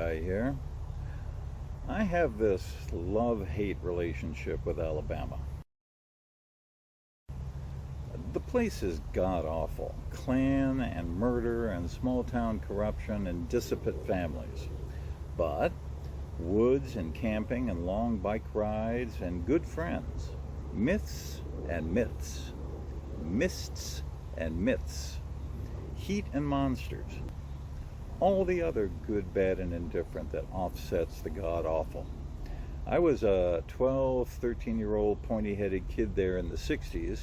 guy here. I have this love-hate relationship with Alabama. The place is god-awful. Clan and murder and small-town corruption and dissipate families. But woods and camping and long bike rides and good friends. Myths and myths. Mists and myths. Heat and monsters. All the other good, bad, and indifferent that offsets the god-awful. I was a 12, 13-year-old pointy-headed kid there in the 60s.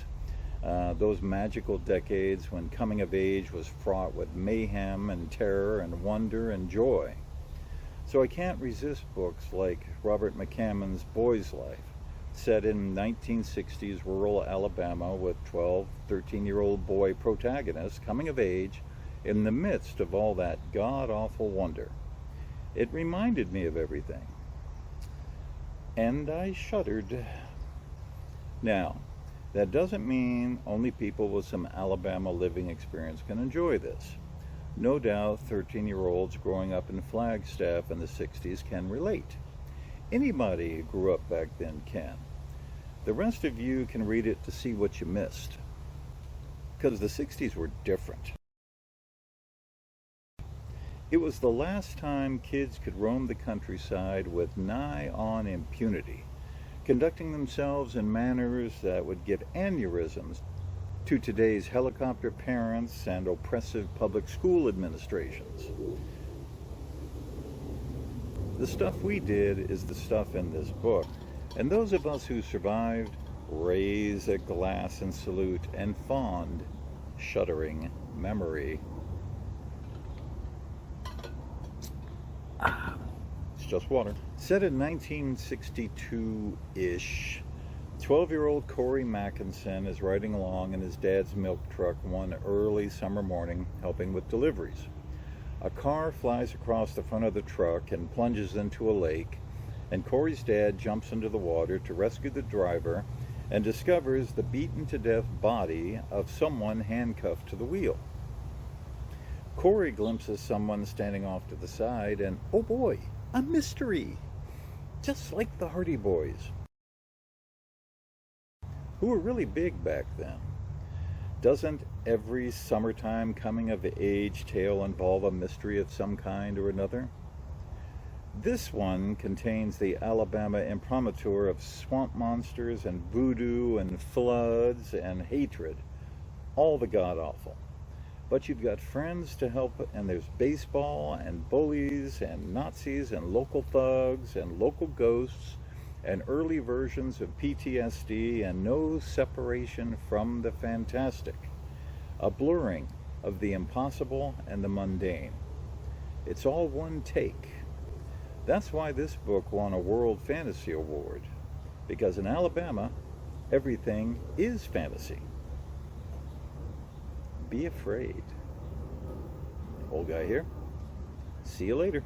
Those magical decades when coming of age was fraught with mayhem and terror and wonder and joy. So I can't resist books like Robert McCammon's Boy's Life, set in 1960s rural Alabama with 12, 13-year-old boy protagonists coming of age in the midst of all that god-awful wonder. It reminded me of everything. And I shuddered. Now, that doesn't mean only people with some Alabama living experience can enjoy this. No doubt 13-year-olds growing up in Flagstaff in the 60s can relate. Anybody who grew up back then can. The rest of you can read it to see what you missed. Because the 60s were different. It was the last time kids could roam the countryside with nigh-on impunity, conducting themselves in manners that would give aneurysms to today's helicopter parents and oppressive public school administrations. The stuff we did is the stuff in this book, and those of us who survived raise a glass in salute and fond, shuddering memory. It's just water. Set in 1962-ish, 12-year-old Corey Mackinson is riding along in his dad's milk truck one early summer morning, helping with deliveries. A car flies across the front of the truck and plunges into a lake, and Corey's dad jumps into the water to rescue the driver and discovers the beaten-to-death body of someone handcuffed to the wheel. Corey glimpses someone standing off to the side, and oh boy, a mystery! Just like the Hardy Boys, who were really big back then. Doesn't every summertime coming-of-age tale involve a mystery of some kind or another? This one contains the Alabama imprimatur of swamp monsters and voodoo and floods and hatred, all the god-awful. But you've got friends to help, and there's baseball and bullies and Nazis and local thugs and local ghosts and early versions of PTSD and no separation from the fantastic. A blurring of the impossible and the mundane. It's all one take. That's why this book won a World Fantasy Award, because in Alabama, everything is fantasy. Be afraid. Old guy here. See you later.